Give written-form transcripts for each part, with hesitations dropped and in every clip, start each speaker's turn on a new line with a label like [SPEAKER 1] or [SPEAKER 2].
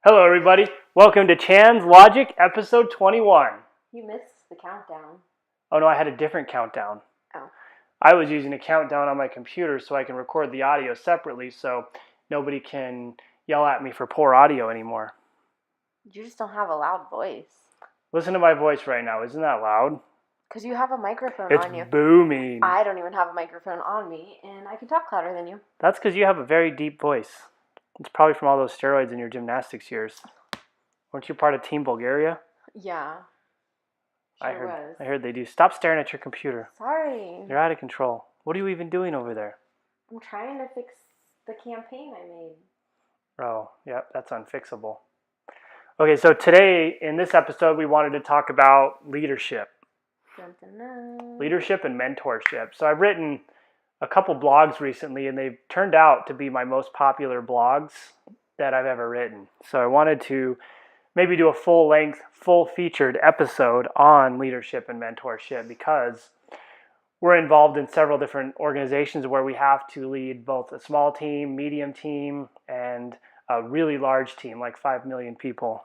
[SPEAKER 1] Hello, everybody. Welcome to Chan's Logic, episode 21.
[SPEAKER 2] You missed the countdown.
[SPEAKER 1] Oh, no, I had a different countdown.
[SPEAKER 2] Oh.
[SPEAKER 1] I was using a countdown on my computer so I can record the audio separately so nobody can yell at me for poor audio anymore.
[SPEAKER 2] You just don't have a loud voice.
[SPEAKER 1] Listen to my voice right now. Isn't that loud?
[SPEAKER 2] Because you have a microphone
[SPEAKER 1] It's
[SPEAKER 2] on you.
[SPEAKER 1] booming.
[SPEAKER 2] I don't even have a microphone on me, and I can talk louder than you.
[SPEAKER 1] That's because you have a very deep voice. It's probably from all those steroids in your gymnastics years. Weren't you part of Team Bulgaria?
[SPEAKER 2] Yeah. Sure was.
[SPEAKER 1] I heard they do. Stop staring at your computer.
[SPEAKER 2] Sorry.
[SPEAKER 1] You're out of control. What are you even doing over there?
[SPEAKER 2] I'm trying to fix the campaign I made.
[SPEAKER 1] Oh, yep, that's unfixable. Okay, so today in this episode, we wanted to talk about leadership.
[SPEAKER 2] Dun, dun, dun.
[SPEAKER 1] Leadership and mentorship. So I've written a couple blogs recently, and they've turned out to be my most popular blogs that I've ever written. So I wanted to maybe do a full-length, full-featured episode on leadership and mentorship because we're involved in several different organizations where we have to lead both a small team, medium team, and a really large team, like 5 million people.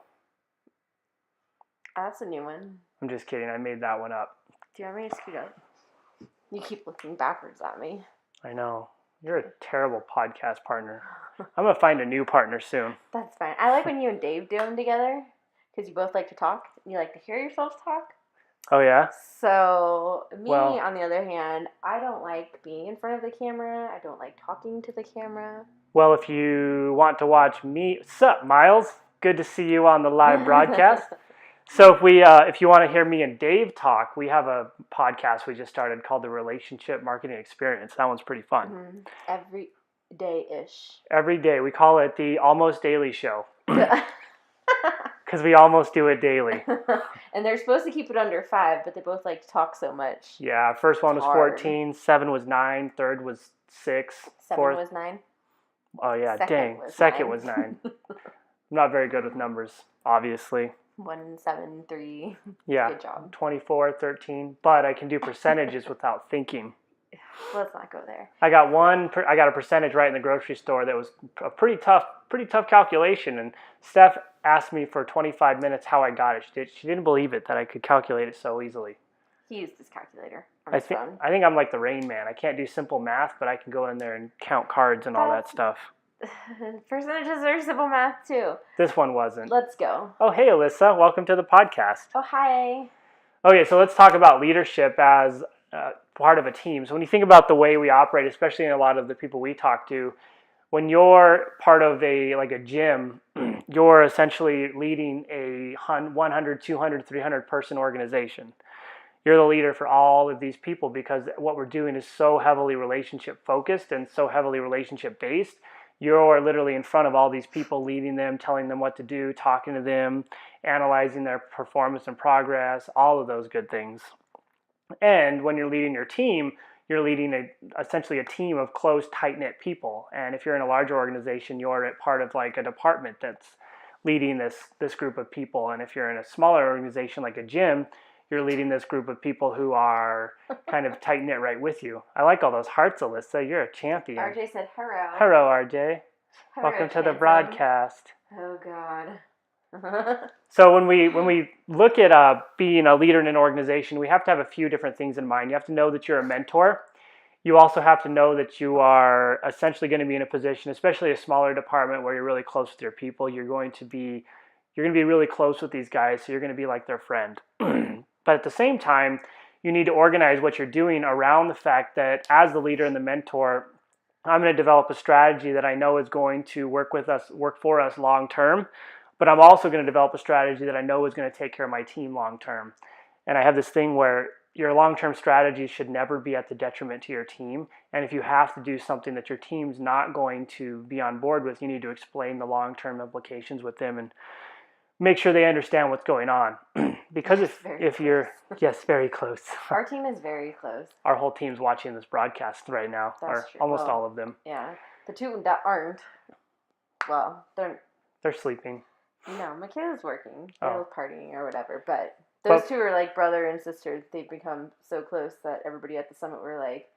[SPEAKER 2] That's a new one.
[SPEAKER 1] I'm just kidding. I made that one up.
[SPEAKER 2] Do you want me to scoot up? You keep looking backwards at me.
[SPEAKER 1] I know. You're a terrible podcast partner. I'm going to find a new partner soon.
[SPEAKER 2] That's fine. I like when you and Dave do them together because you both like to talk. You like to hear yourselves talk.
[SPEAKER 1] Oh, yeah?
[SPEAKER 2] So, me, on the other hand, I don't like being in front of the camera. I don't like talking to the camera.
[SPEAKER 1] Well, if you want to watch me... Sup, Miles? Good to see you on the live broadcast. So if you want to hear me and Dave talk, we have a podcast we just started called The Relationship Marketing Experience. That one's pretty fun.
[SPEAKER 2] Mm-hmm. Every day-ish.
[SPEAKER 1] Every day. We call it the Almost Daily Show. Because we almost do it daily.
[SPEAKER 2] And they're supposed to keep it under 5, but they both like to talk so much.
[SPEAKER 1] Yeah, first one was 14, 7 was 9, third was 6.
[SPEAKER 2] 7
[SPEAKER 1] fourth
[SPEAKER 2] was 9?
[SPEAKER 1] Oh, yeah,
[SPEAKER 2] Second
[SPEAKER 1] was 9. I'm not very good with numbers, obviously.
[SPEAKER 2] 1, 7, 3.
[SPEAKER 1] Yeah.
[SPEAKER 2] Good job.
[SPEAKER 1] 24, 13. But I can do percentages without thinking.
[SPEAKER 2] Let's not go there.
[SPEAKER 1] I got a percentage right in the grocery store that was a pretty tough calculation. And Steph asked me for 25 minutes how I got it. She didn't believe it that I could calculate it so easily.
[SPEAKER 2] He used his calculator on his phone.
[SPEAKER 1] I think I'm like the Rain Man. I can't do simple math, but I can go in there and count cards and all that stuff.
[SPEAKER 2] Percentages are simple math too.
[SPEAKER 1] This one wasn't.
[SPEAKER 2] Let's go.
[SPEAKER 1] Oh, hey, Alyssa. Welcome to the podcast.
[SPEAKER 2] Oh, hi.
[SPEAKER 1] Okay, so let's talk about leadership as part of a team. So when you think about the way we operate, especially in a lot of the people we talk to, when you're part of a gym, you're essentially leading a 100, 200, 300 person organization. You're the leader for all of these people because what we're doing is so heavily relationship focused and so heavily relationship based. You're literally in front of all these people, leading them, telling them what to do, talking to them, analyzing their performance and progress, all of those good things. And when you're leading your team, you're leading essentially a team of close, tight-knit people. And if you're in a larger organization, you're part of like a department that's leading this group of people. And if you're in a smaller organization like a gym, you're leading this group of people who are kind of tight-knit right with you. I like all those hearts, Alyssa. You're a champion.
[SPEAKER 2] RJ said hello.
[SPEAKER 1] Hello, RJ.
[SPEAKER 2] Hello,
[SPEAKER 1] Welcome to the broadcast.
[SPEAKER 2] Oh, God.
[SPEAKER 1] So when we look at being a leader in an organization, we have to have a few different things in mind. You have to know that you're a mentor. You also have to know that you are essentially going to be in a position, especially a smaller department where you're really close with your people. You're going to be really close with these guys, so you're going to be like their friend. But at the same time, you need to organize what you're doing around the fact that as the leader and the mentor, I'm going to develop a strategy that I know is going to work for us long term, but I'm also going to develop a strategy that I know is going to take care of my team long term. And I have this thing where your long-term strategy should never be at the detriment to your team. And if you have to do something that your team's not going to be on board with, you need to explain the long-term implications with them and make sure they understand what's going on. Because if you're, yes, very close.
[SPEAKER 2] Our team is very close.
[SPEAKER 1] Our whole team's watching this broadcast right now,
[SPEAKER 2] That's true.
[SPEAKER 1] Almost all of them.
[SPEAKER 2] Yeah, the two that aren't, well,
[SPEAKER 1] they're sleeping.
[SPEAKER 2] No, Michaela's working. They're both partying or whatever. But two are like brother and sister. They've become so close that everybody at the summit were like,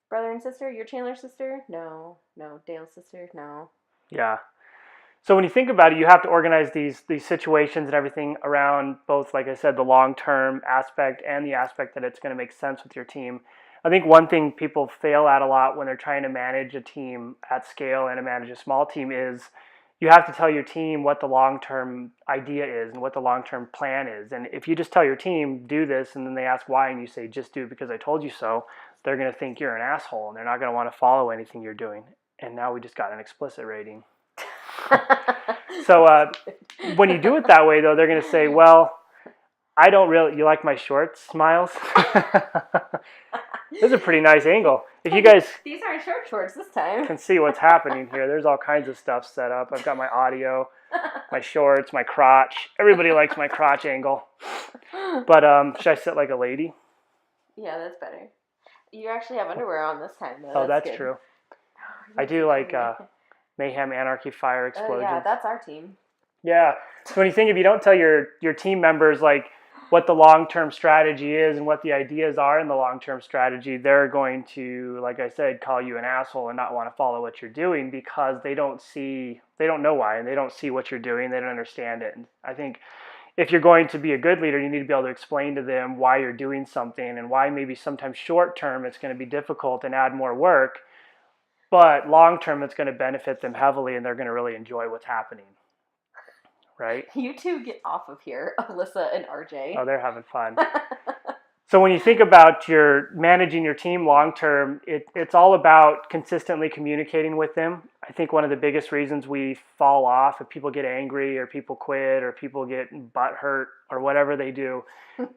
[SPEAKER 2] brother and sister? You're Chandler's sister? No. Dale's sister? No.
[SPEAKER 1] Yeah. So when you think about it, you have to organize these situations and everything around both, like I said, the long-term aspect and the aspect that it's going to make sense with your team. I think one thing people fail at a lot when they're trying to manage a team at scale and to manage a small team is you have to tell your team what the long-term idea is and what the long-term plan is. And if you just tell your team, do this, and then they ask why, and you say, just do it because I told you so, they're going to think you're an asshole, and they're not going to want to follow anything you're doing. And now we just got an explicit rating. So when you do it that way, though, they're going to say, well, I don't really, you like my shorts, Miles? This is a pretty nice angle. If you guys
[SPEAKER 2] These aren't shorts this time.
[SPEAKER 1] can see what's happening here, there's all kinds of stuff set up. I've got my audio, my shorts, my crotch. Everybody likes my crotch angle. But should I sit like a lady?
[SPEAKER 2] Yeah, that's better. You actually have underwear on this time, though.
[SPEAKER 1] Oh, that's true. I do like mayhem, anarchy, fire, explosions.
[SPEAKER 2] Yeah, that's our team.
[SPEAKER 1] Yeah. So when you think, if you don't tell your team members like what the long-term strategy is and what the ideas are in the long-term strategy, they're going to, like I said, call you an asshole and not want to follow what you're doing because they don't know why, and they don't see what you're doing. They don't understand it. And I think if you're going to be a good leader, you need to be able to explain to them why you're doing something and why maybe sometimes short-term it's going to be difficult and add more work, but long-term it's going to benefit them heavily and they're going to really enjoy what's happening. Right?
[SPEAKER 2] You two get off of here, Alyssa and RJ.
[SPEAKER 1] Oh, they're having fun. So when you think about managing your team long term, it's all about consistently communicating with them. I think one of the biggest reasons we fall off, if people get angry or people quit or people get butt hurt or whatever they do,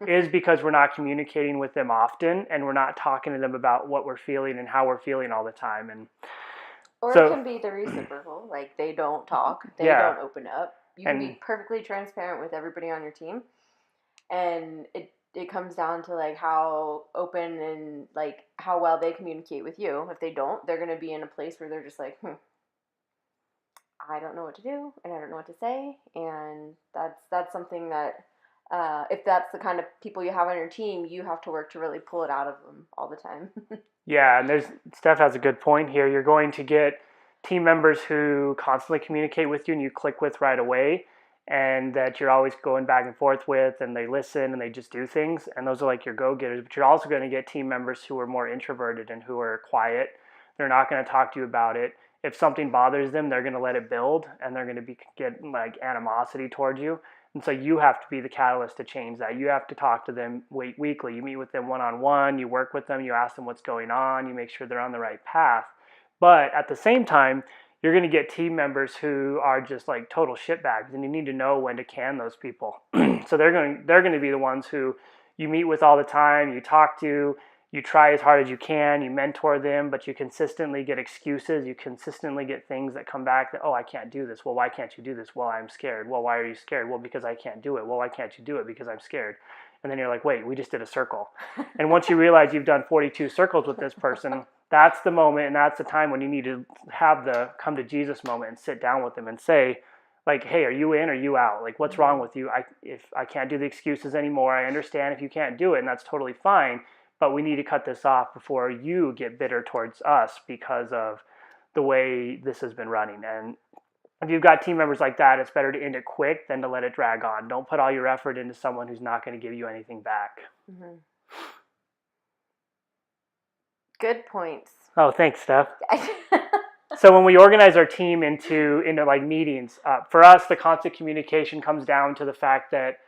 [SPEAKER 1] is because we're not communicating with them often and we're not talking to them about what we're feeling and how we're feeling all the time.
[SPEAKER 2] Or it can be the reciprocal, like they don't talk, they don't open up. You can be perfectly transparent with everybody on your team, and it comes down to like how open and like how well they communicate with you. If they don't, they're going to be in a place where they're just like, I don't know what to do, and I don't know what to say, and that's something that if that's the kind of people you have on your team, you have to work to really pull it out of them all the time.
[SPEAKER 1] Yeah, and Steph has a good point here. You're going to get team members who constantly communicate with you and you click with right away, and that you're always going back and forth with, and they listen and they just do things, and those are like your go-getters. But you're also going to get team members who are more introverted and who are quiet. They're not going to talk to you about it. If something bothers them, they're going to let it build, and they're going to get like animosity towards you. And so you have to be the catalyst to change that. You have to talk to them weekly. You meet with them one-on-one, you work with them, you ask them what's going on, you make sure they're on the right path. But at the same time, you're going to get team members who are just like total shitbags, and you need to know when to can those people. So they're going to be the ones who you meet with all the time, you talk to, you try as hard as you can, you mentor them, but you consistently get excuses, you consistently get things that come back that, oh, I can't do this. Well, why can't you do this? Well, I'm scared. Well, why are you scared? Well, because I can't do it. Well, why can't you do it? Because I'm scared. And then you're like, wait, we just did a circle. And once you realize you've done 42 circles with this person, that's the moment and that's the time when you need to have the come to Jesus moment and sit down with them and say, like, hey, are you in or are you out? Like, what's wrong with you? If I can't do the excuses anymore, I understand if you can't do it, and that's totally fine, but we need to cut this off before you get bitter towards us because of the way this has been running. And if you've got team members like that, it's better to end it quick than to let it drag on. Don't put all your effort into someone who's not going to give you anything back.
[SPEAKER 2] Mm-hmm. Good points.
[SPEAKER 1] Oh, thanks, Steph. So when we organize our team into like meetings, for us, the constant communication comes down to the fact that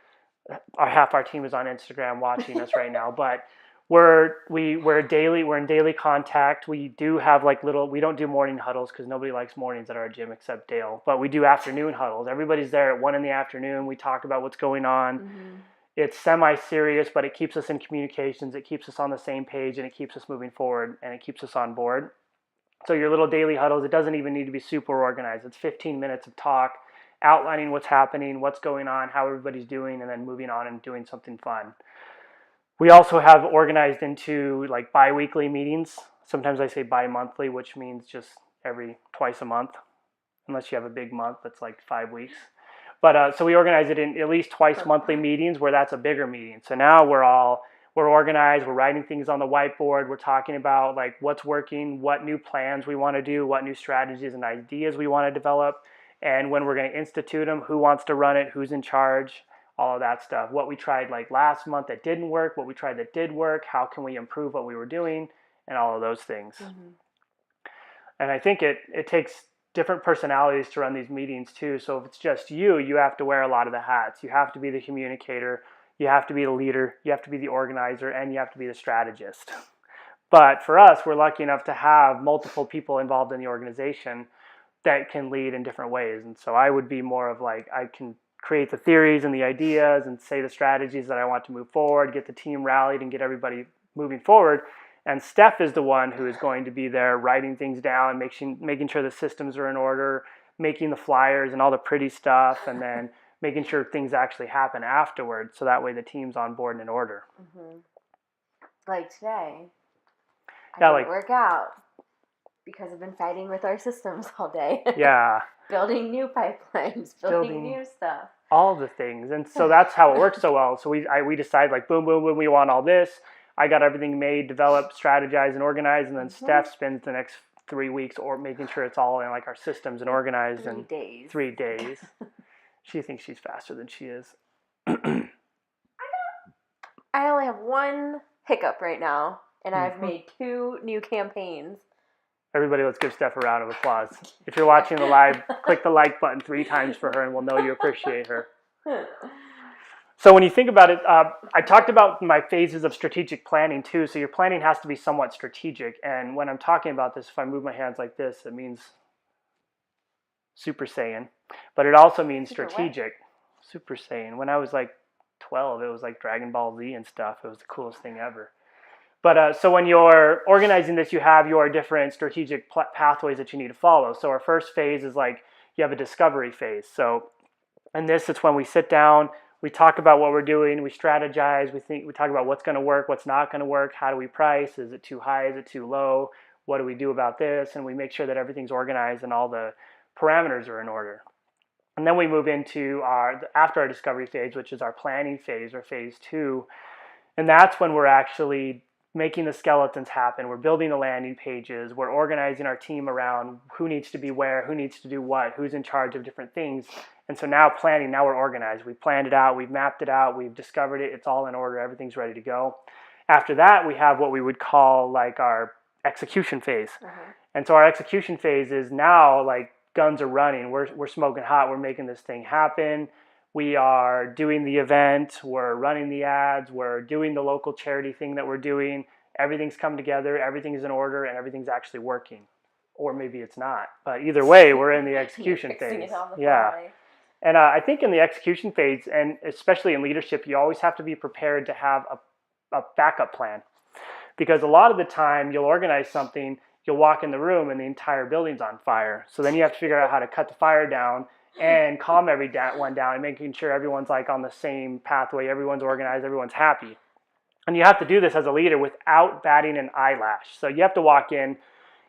[SPEAKER 1] half our team is on Instagram watching us right now, but we're in daily contact. We do have like we don't do morning huddles because nobody likes mornings at our gym except Dale, but we do afternoon huddles. Everybody's there at 1 PM. We talk about what's going on. Mm-hmm. It's semi-serious, but it keeps us in communications. It keeps us on the same page, and it keeps us moving forward, and it keeps us on board. So your little daily huddles, it doesn't even need to be super organized. It's 15 minutes of talk, outlining what's happening, what's going on, how everybody's doing, and then moving on and doing something fun. We also have organized into like bi-weekly meetings. Sometimes I say bi-monthly, which means just twice a month, unless you have a big month that's like 5 weeks. But so we organize it in at least twice monthly meetings where that's a bigger meeting. So now we're organized, we're writing things on the whiteboard, we're talking about like what's working, what new plans we want to do, what new strategies and ideas we want to develop. and when we're going to institute them, who wants to run it, who's in charge, all of that stuff. What we tried like last month that didn't work, what we tried that did work, how can we improve what we were doing, and all of those things. And I think it takes different personalities to run these meetings too. So if it's just you have to wear a lot of the hats. You have to be the communicator, you have to be the leader, you have to be the organizer, and you have to be the strategist. But for us, we're lucky enough to have multiple people involved in the organization that can lead in different ways. And so I would be more of like, I can create the theories and the ideas and say the strategies that I want to move forward, get the team rallied and get everybody moving forward. And Steph is the one who is going to be there writing things down, making sure the systems are in order, making the flyers and all the pretty stuff, and then making sure things actually happen afterwards. So that way the team's on board and in order.
[SPEAKER 2] Like today, I didn't work out because I've been fighting with our systems all day.
[SPEAKER 1] Yeah.
[SPEAKER 2] Building new pipelines, building new stuff.
[SPEAKER 1] All the things. And so that's how it works so well. So we decide like, boom, boom, boom, we want all this. I got everything made, developed, strategized, and organized. And then Steph spends the next 3 weeks or making sure it's all in like our systems and organized in 3 days. She thinks she's faster than she is.
[SPEAKER 2] I only have one hiccup right now, and I've made 2 new campaigns.
[SPEAKER 1] Everybody, let's give Steph a round of applause. If you're watching the live, click the like button 3 times for her, and we'll know you appreciate her. So when you think about it, I talked about my phases of strategic planning too. So your planning has to be somewhat strategic. And when I'm talking about this, if I move my hands like this, it means Super Saiyan. But it also means strategic. Super Saiyan. When I was like 12, it was like Dragon Ball Z and stuff. It was the coolest thing ever. But so when you're organizing this, you have your different strategic pathways that you need to follow. So our first phase is like you have a discovery phase. So in this, it's when we sit down, we talk about what we're doing, we strategize, we talk about what's going to work, what's not going to work, how do we price, is it too high, is it too low, what do we do about this, and we make sure that everything's organized and all the parameters are in order. And then we move into after our discovery phase, which is our planning phase or phase 2, and that's when we're actually making the skeletons happen. We're building the landing pages. We're organizing our team around who needs to be where, who needs to do what, who's in charge of different things. And so now now we're organized. We've planned it out. We've mapped it out. We've discovered it. It's all in order. Everything's ready to go. After that, we have what we would call like our execution phase. And so our execution phase is now like guns are running. We're smoking hot. We're making this thing happen. We are doing the event, we're running the ads, we're doing the local charity thing that we're doing. Everything's come together, everything's in order, and everything's actually working. Or maybe it's not. But either way, we're in the execution phase. And I think in the execution phase, and especially in leadership, you always have to be prepared to have a backup plan. Because a lot of the time, you'll organize something, you'll walk in the room, and the entire building's on fire. So then you have to figure out how to cut the fire down and calm everyone down and making sure everyone's like on the same pathway, everyone's organized, everyone's happy. And you have to do this as a leader without batting an eyelash. So you have to walk in,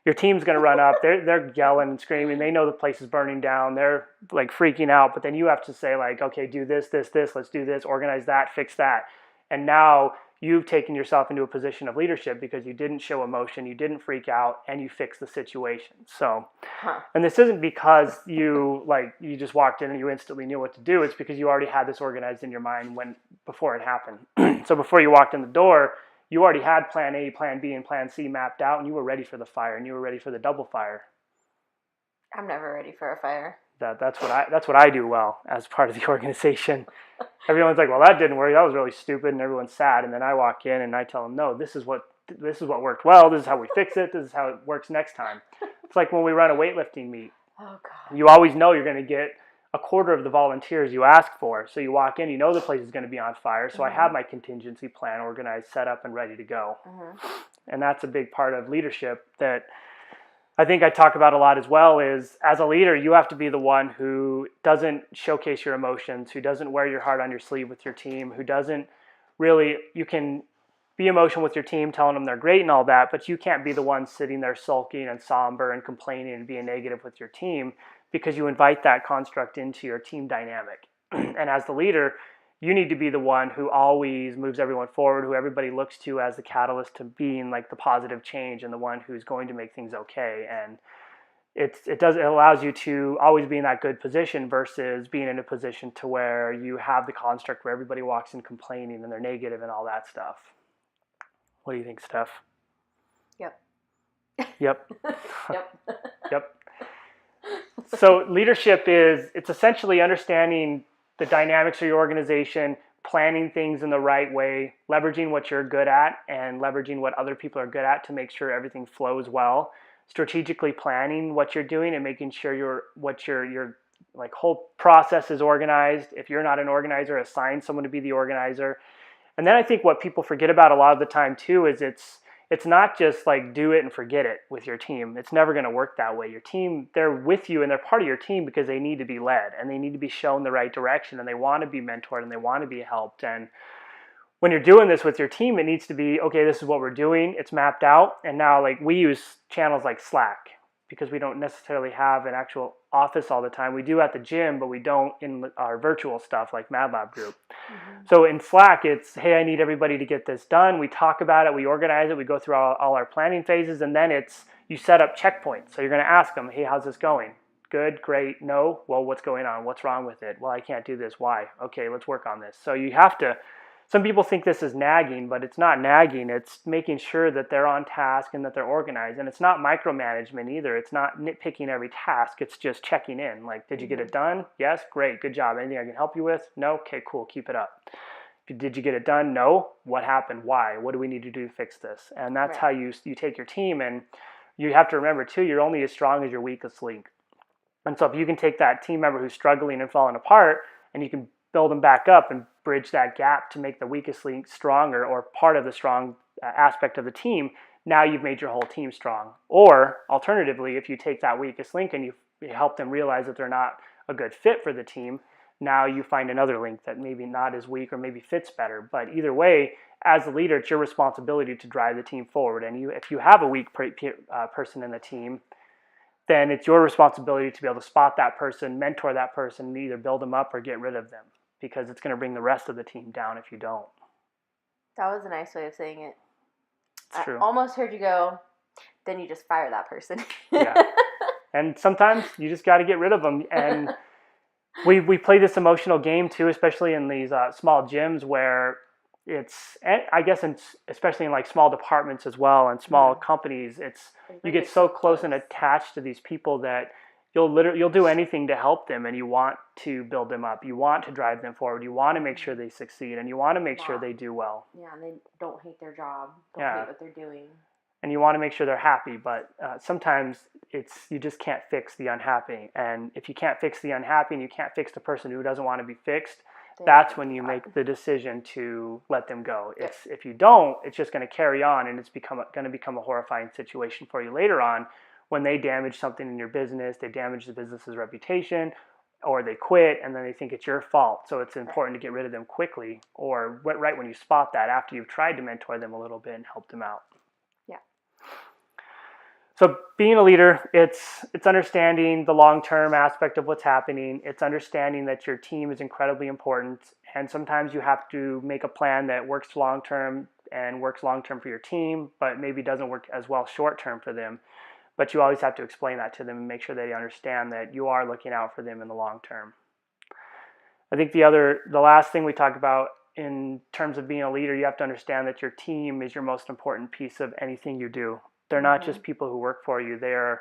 [SPEAKER 1] your team's going to run up, they're yelling and screaming, they know the place is burning down, they're like freaking out, but then you have to say like, okay, do this, let's do this, organize that, fix that. And now you've taken yourself into a position of leadership because you didn't show emotion, you didn't freak out, and you fixed the situation. So, and this isn't because you just walked in and you instantly knew what to do. It's because you already had this organized in your mind before it happened. So before you walked in the door, you already had plan A, plan B, and plan C mapped out, and you were ready for the fire, and you were ready for the double fire.
[SPEAKER 2] I'm never ready for a fire.
[SPEAKER 1] That's what I do well as part of the organization. Everyone's like, well, that didn't work. That was really stupid, and everyone's sad. And then I walk in and I tell them, no, this is what worked well. This is how we fix it. This is how it works next time. It's like when we run a weightlifting meet.
[SPEAKER 2] Oh God.
[SPEAKER 1] You always know you're going to get a quarter of the volunteers you ask for. So you walk in, you know the place is going to be on fire. So I have my contingency plan organized, set up, and ready to go. And that's a big part of leadership that I think I talk about a lot as well is as a leader, you have to be the one who doesn't showcase your emotions, who doesn't wear your heart on your sleeve with your team, who doesn't really, you can be emotional with your team, telling them they're great and all that, but you can't be the one sitting there sulking and somber and complaining and being negative with your team because you invite that construct into your team dynamic. And as the leader, you need to be the one who always moves everyone forward, who everybody looks to as the catalyst to being like the positive change and the one who's going to make things okay. And it allows you to always be in that good position versus being in a position to where you have the construct where everybody walks in complaining and they're negative and all that stuff. What do you think, Steph?
[SPEAKER 2] Yep.
[SPEAKER 1] Yep.
[SPEAKER 2] Yep.
[SPEAKER 1] Yep. So leadership it's essentially understanding the dynamics of your organization, planning things in the right way, leveraging what you're good at and leveraging what other people are good at to make sure everything flows well, strategically planning what you're doing and making sure your like whole process is organized. If you're not an organizer, assign someone to be the organizer. And then I think what people forget about a lot of the time too is it's not just like do it and forget it with your team. It's never going to work that way. Your team, they're with you and they're part of your team because they need to be led and they need to be shown the right direction and they want to be mentored and they want to be helped. And when you're doing this with your team, it needs to be, okay, this is what we're doing. It's mapped out. And now like we use channels like Slack because we don't necessarily have an actual office all the time. We do at the gym, but we don't in our virtual stuff like MadLab group. Mm-hmm. So in Slack, it's, hey, I need everybody to get this done. We talk about it, we organize it, we go through all our planning phases, and then it's, you set up checkpoints. So you're going to ask them, hey, how's this going? Good, great, no, well, what's going on? What's wrong with it? Well, I can't do this. Why? Okay, let's work on this. So you have to, some people think this is nagging, but it's not nagging. It's making sure that they're on task and that they're organized. And it's not micromanagement either. It's not nitpicking every task. It's just checking in. Like, did you get it done? Yes, great, good job. Anything I can help you with? No? Okay, cool, keep it up. Did you get it done? No? What happened? Why? What do we need to do to fix this? And that's how you take your team. And you have to remember, too, you're only as strong as your weakest link. And so if you can take that team member who's struggling and falling apart and you can build them back up and bridge that gap to make the weakest link stronger or part of the strong aspect of the team, now you've made your whole team strong. Or alternatively, if you take that weakest link and you help them realize that they're not a good fit for the team, now you find another link that maybe not as weak or maybe fits better. But either way, as a leader, it's your responsibility to drive the team forward. And if you have a weak person in the team, then it's your responsibility to be able to spot that person, mentor that person, and either build them up or get rid of them, because it's going to bring the rest of the team down if you don't.
[SPEAKER 2] That was a nice way of saying it.
[SPEAKER 1] It's true.
[SPEAKER 2] I almost heard you go, then you just fire that person.
[SPEAKER 1] Yeah. And sometimes you just got to get rid of them. And we play this emotional game too, especially in these small gyms where it's, I guess, especially in like small departments as well and small companies, you get so close and attached to these people that you'll do anything to help them, and you want to build them up. You want to drive them forward. You want to make sure they succeed, and you want to make sure they do well.
[SPEAKER 2] Yeah, and they don't hate their job. Don't hate what they're doing.
[SPEAKER 1] And you want to make sure they're happy, but sometimes you just can't fix the unhappy. And if you can't fix the unhappy and you can't fix the person who doesn't want to be fixed, that's when you make the decision to let them go. If you don't, it's just going to carry on, and it's going to become a horrifying situation for you later on when they damage something in your business, they damage the business's reputation, or they quit and then they think it's your fault. So it's important to get rid of them quickly, or right when you spot that after you've tried to mentor them a little bit and help them out.
[SPEAKER 2] Yeah.
[SPEAKER 1] So being a leader, it's understanding the long-term aspect of what's happening. It's understanding that your team is incredibly important, and sometimes you have to make a plan that works long-term and works long-term for your team, but maybe doesn't work as well short-term for them. But you always have to explain that to them and make sure they understand that you are looking out for them in the long term. I think the last thing we talk about in terms of being a leader, you have to understand that your team is your most important piece of anything you do. They're not just people who work for you. They are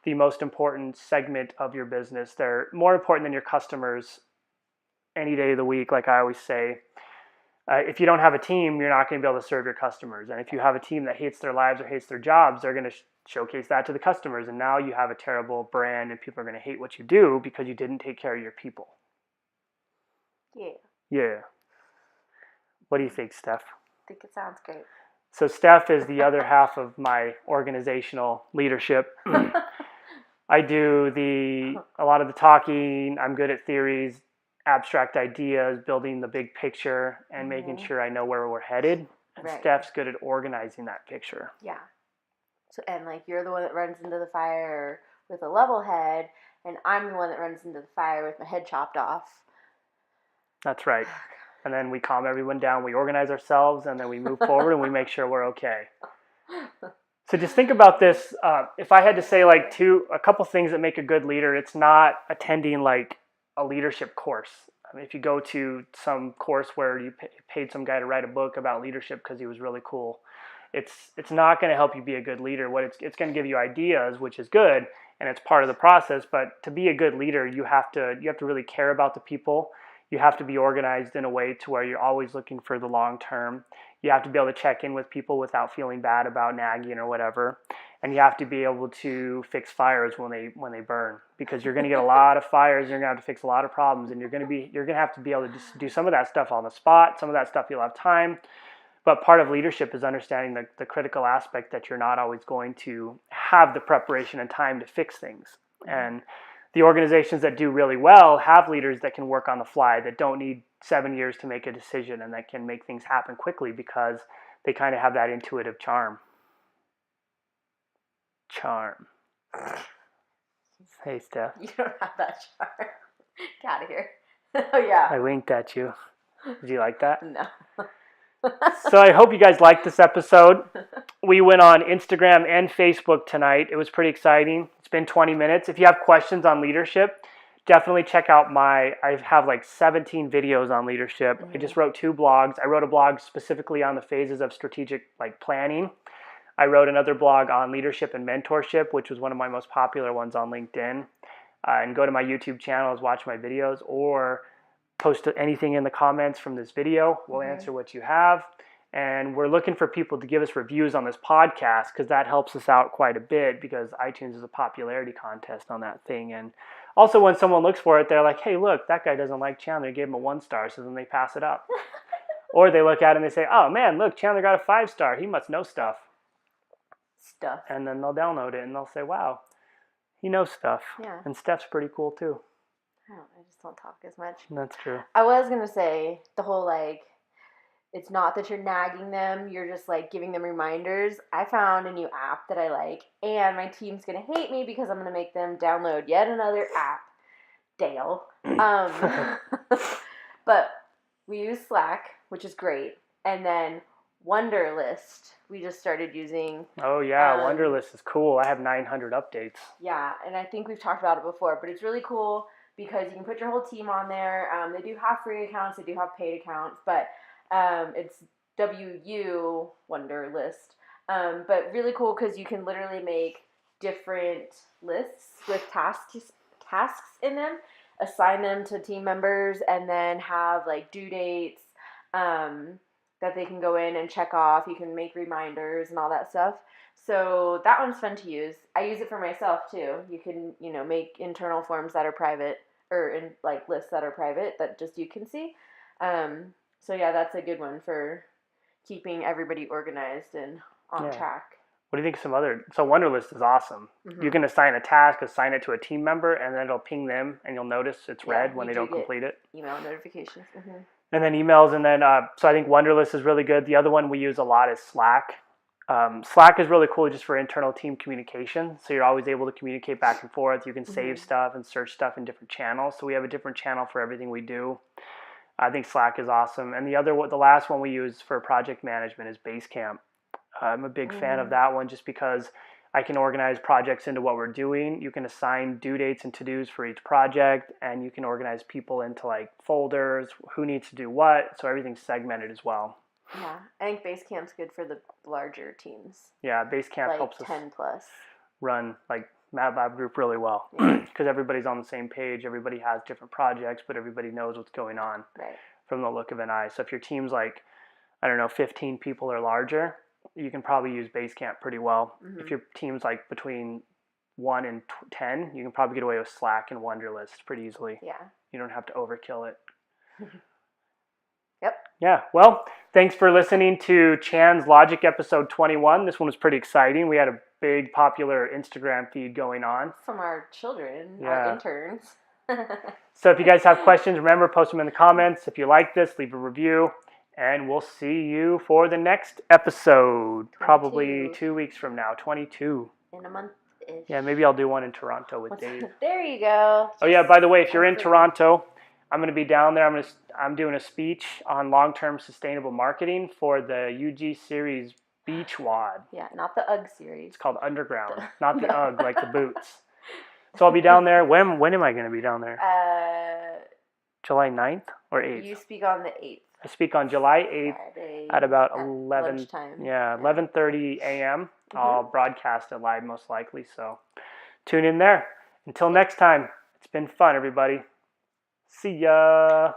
[SPEAKER 1] the most important segment of your business. They're more important than your customers any day of the week, like I always say. If you don't have a team, you're not going to be able to serve your customers. And if you have a team that hates their lives or hates their jobs, they're going to showcase that to the customers. And now you have a terrible brand and people are going to hate what you do because you didn't take care of your people. Yeah. What do you think, Steph?
[SPEAKER 2] I think it sounds great.
[SPEAKER 1] So Steph is the other half of my organizational leadership. I do a lot of the talking. I'm good at theories, abstract ideas, building the big picture, and making sure I know where we're headed. And Steph's good at organizing that picture.
[SPEAKER 2] Yeah. So, and like you're the one that runs into the fire with a level head, and I'm the one that runs into the fire with my head chopped off.
[SPEAKER 1] That's right. And then we calm everyone down, we organize ourselves, and then we move forward and we make sure we're okay. So just think about this. If I had to say like a couple things that make a good leader, it's not attending like a leadership course. I mean, if you go to some course where you paid some guy to write a book about leadership because he was really cool, it's not going to help you be a good leader. What it's going to give you ideas, which is good, and it's part of the process. But to be a good leader, you have to really care about the people. You have to be organized in a way to where you're always looking for the long term. You have to be able to check in with people without feeling bad about nagging or whatever. And you have to be able to fix fires when they burn, because you're going to get a lot of fires. You're going to have to fix a lot of problems, and you're going to have to be able to just do some of that stuff on the spot. Some of that stuff you'll have time. But part of leadership is understanding the critical aspect that you're not always going to have the preparation and time to fix things. And the organizations that do really well have leaders that can work on the fly, that don't need 7 years to make a decision, and that can make things happen quickly because they kind of have that intuitive charm. Hey, Steph.
[SPEAKER 2] You don't have that charm. Get out of here. Oh, yeah.
[SPEAKER 1] I winked at you. Did you like that?
[SPEAKER 2] No.
[SPEAKER 1] So I hope you guys liked this episode. We went on Instagram and Facebook tonight. It was pretty exciting. It's been 20 minutes. If you have questions on leadership, definitely check out I have like 17 videos on leadership. I just wrote 2 blogs. I wrote a blog specifically on the phases of strategic planning. I wrote another blog on leadership and mentorship, which was one of my most popular ones on LinkedIn. And go to my YouTube channels, watch my videos, or post anything in the comments from this video. We'll answer what you have. And we're looking for people to give us reviews on this podcast, because that helps us out quite a bit, because iTunes is a popularity contest on that thing. And also when someone looks for it, they're like, hey, look, that guy doesn't like Chandler. Gave him a 1 star, so then they pass it up. Or they look at it and they say, oh man, look, Chandler got a 5 star. He must know stuff. And then they'll download it and they'll say, wow, he knows stuff.
[SPEAKER 2] Yeah.
[SPEAKER 1] And Steph's pretty cool too.
[SPEAKER 2] I just don't talk as much.
[SPEAKER 1] That's true.
[SPEAKER 2] I was going to say the whole it's not that you're nagging them, you're just giving them reminders. I found a new app that I like, and my team's going to hate me because I'm going to make them download yet another app. Dale. But we use Slack, which is great. And then Wunderlist, we just started using.
[SPEAKER 1] Oh yeah, Wunderlist is cool. I have 900 updates.
[SPEAKER 2] Yeah, and I think we've talked about it before, but it's really cool because you can put your whole team on there. They do have free accounts, they do have paid accounts, but it's WU Wunderlist. But really cool because you can literally make different lists with tasks in them, assign them to team members, and then have due dates that they can go in and check off. You can make reminders and all that stuff. So that one's fun to use. I use it for myself too. You can, make internal forms that are private, or in lists that are private that just you can see. So yeah, that's a good one for keeping everybody organized and on track.
[SPEAKER 1] What do you think of so Wunderlist is awesome. Mm-hmm. You can assign a task, assign it to a team member, and then it'll ping them, and you'll notice it's red when they don't complete it.
[SPEAKER 2] Email notifications. Mm-hmm.
[SPEAKER 1] And then emails, and then, so I think Wunderlist is really good. The other one we use a lot is Slack. Slack is really cool just for internal team communication. So you're always able to communicate back and forth. You can save stuff and search stuff in different channels. So we have a different channel for everything we do. I think Slack is awesome. And the last one we use for project management is Basecamp. I'm a big fan of that one just because I can organize projects into what we're doing. You can assign due dates and to-dos for each project, and you can organize people into folders, who needs to do what, so everything's segmented as well.
[SPEAKER 2] Yeah, I think Basecamp's good for the larger teams.
[SPEAKER 1] Yeah, Basecamp helps us
[SPEAKER 2] 10 plus.
[SPEAKER 1] Run MATLAB group really well because everybody's on the same page. Everybody has different projects, but everybody knows what's going on from the look of an eye. So if your team's 15 people or larger, you can probably use Basecamp pretty well. Mm-hmm. If your team's between 1 and 10, you can probably get away with Slack and Wunderlist pretty easily.
[SPEAKER 2] Yeah.
[SPEAKER 1] You don't have to overkill it.
[SPEAKER 2] Yep.
[SPEAKER 1] Yeah. Well, thanks for listening to Chan's Logic episode 21. This one was pretty exciting. We had a big popular Instagram feed going on.
[SPEAKER 2] From our children, our interns.
[SPEAKER 1] So if you guys have questions, remember, post them in the comments. If you like this, leave a review. And we'll see you for the next episode, 22. Probably 2 weeks from now, 22.
[SPEAKER 2] In a month-ish.
[SPEAKER 1] Yeah, maybe I'll do one in Toronto with Dave.
[SPEAKER 2] There you go.
[SPEAKER 1] Oh yeah, by the way, if you're in Toronto, I'm going to be down there. I'm doing a speech on long-term sustainable marketing for the UG Series Beach WOD.
[SPEAKER 2] Yeah, not the UGG series.
[SPEAKER 1] It's called Underground, not the UGG like the boots. So I'll be down there. When am I going to be down there? July 9th or 8th?
[SPEAKER 2] You speak on the 8th.
[SPEAKER 1] I speak on July 8th
[SPEAKER 2] Friday
[SPEAKER 1] at about 11.
[SPEAKER 2] Lunchtime.
[SPEAKER 1] Yeah, 11:30 a.m. I'll broadcast it live most likely. So tune in there. Until next time, it's been fun, everybody. See ya.